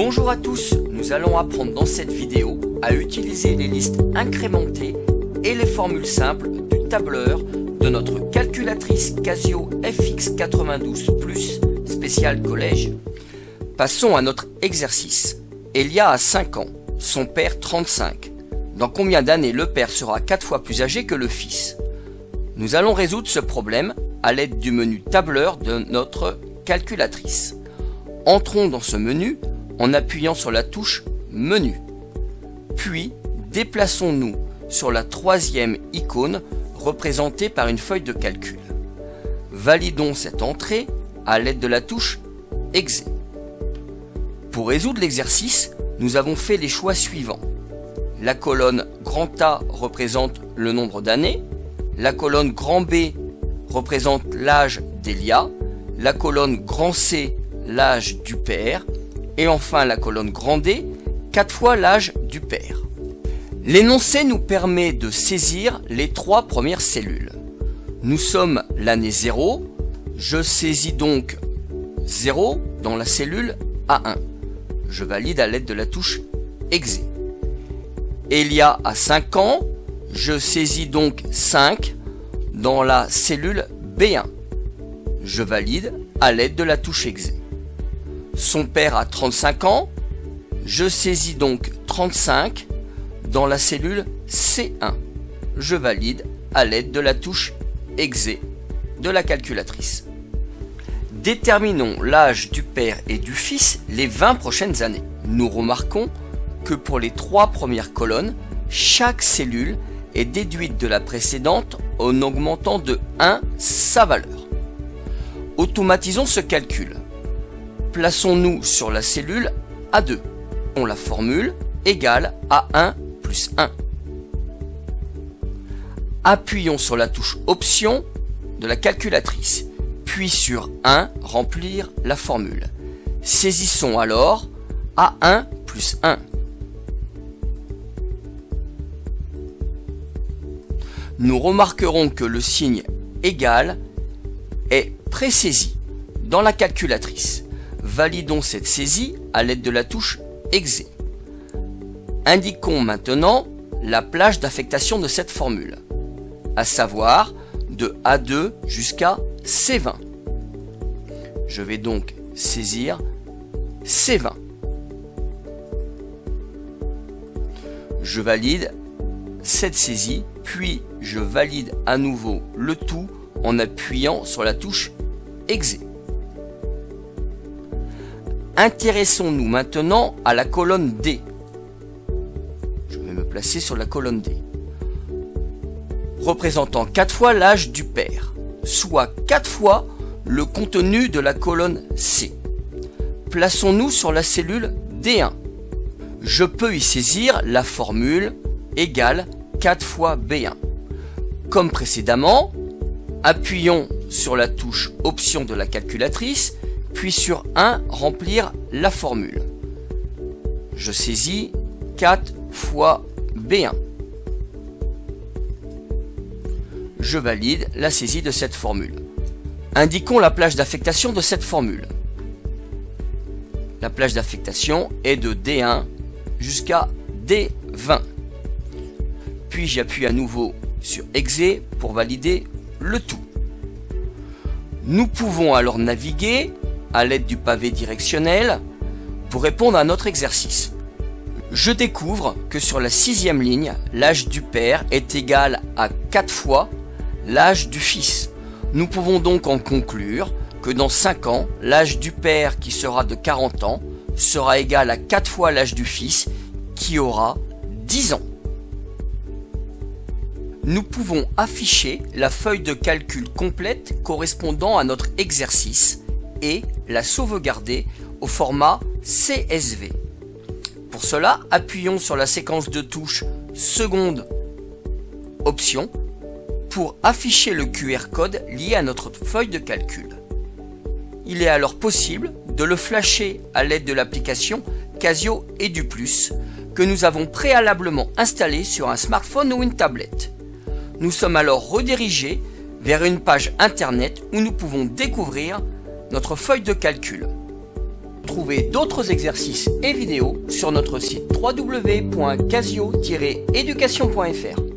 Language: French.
Bonjour à tous, nous allons apprendre dans cette vidéo à utiliser les listes incrémentées et les formules simples du tableur de notre calculatrice Casio FX92+ spécial collège. Passons à notre exercice. Elia a 5 ans, son père 35. Dans combien d'années le père sera 4 fois plus âgé que le fils? Nous allons résoudre ce problème à l'aide du menu tableur de notre calculatrice. Entrons dans ce menu en appuyant sur la touche Menu. Puis, déplaçons-nous sur la troisième icône représentée par une feuille de calcul. Validons cette entrée à l'aide de la touche Exe. Pour résoudre l'exercice, nous avons fait les choix suivants. La colonne grand A représente le nombre d'années, la colonne grand B représente l'âge d'Elia, la colonne grand C l'âge du père, et enfin la colonne grand D, 4 fois l'âge du père. L'énoncé nous permet de saisir les 3 premières cellules. Nous sommes l'année 0, je saisis donc 0 dans la cellule A1. Je valide à l'aide de la touche Exe. Elia a 5 ans, je saisis donc 5 dans la cellule B1. Je valide à l'aide de la touche Exe. Son père a 35 ans, je saisis donc 35 dans la cellule C1. Je valide à l'aide de la touche Exe de la calculatrice. Déterminons l'âge du père et du fils les 20 prochaines années. Nous remarquons que pour les 3 premières colonnes, chaque cellule est déduite de la précédente en augmentant de 1 sa valeur. Automatisons ce calcul. Plaçons-nous sur la cellule A2. On la formule égale A1 plus 1. Appuyons sur la touche Option de la calculatrice, puis sur 1, remplir la formule. Saisissons alors A1 plus 1. Nous remarquerons que le signe égal est présaisi dans la calculatrice. Validons cette saisie à l'aide de la touche Exe. Indiquons maintenant la plage d'affectation de cette formule, à savoir de A2 jusqu'à C20. Je vais donc saisir C20. Je valide cette saisie, puis je valide à nouveau le tout en appuyant sur la touche Exe. Intéressons-nous maintenant à la colonne D. Je vais me placer sur la colonne D, représentant 4 fois l'âge du père, soit 4 fois le contenu de la colonne C. Plaçons-nous sur la cellule D1. Je peux y saisir la formule égale 4 fois B1. Comme précédemment, appuyons sur la touche Option de la calculatrice, puis sur 1, remplir la formule. Je saisis 4 fois B1. Je valide la saisie de cette formule. Indiquons la plage d'affectation de cette formule. La plage d'affectation est de D1 jusqu'à D20. Puis j'appuie à nouveau sur Exe pour valider le tout. Nous pouvons alors naviguer à l'aide du pavé directionnel pour répondre à notre exercice. Je découvre que sur la 6e ligne, l'âge du père est égal à 4 fois l'âge du fils. Nous pouvons donc en conclure que dans 5 ans, l'âge du père qui sera de 40 ans sera égal à 4 fois l'âge du fils qui aura 10 ans. Nous pouvons afficher la feuille de calcul complète correspondant à notre exercice et la sauvegarder au format CSV. Pour cela, appuyons sur la séquence de touches seconde option pour afficher le QR code lié à notre feuille de calcul. Il est alors possible de le flasher à l'aide de l'application Casio Edu+ que nous avons préalablement installée sur un smartphone ou une tablette. Nous sommes alors redirigés vers une page internet où nous pouvons découvrir notre feuille de calcul. retrouver d'autres exercices et vidéos sur notre site www.casio-education.fr.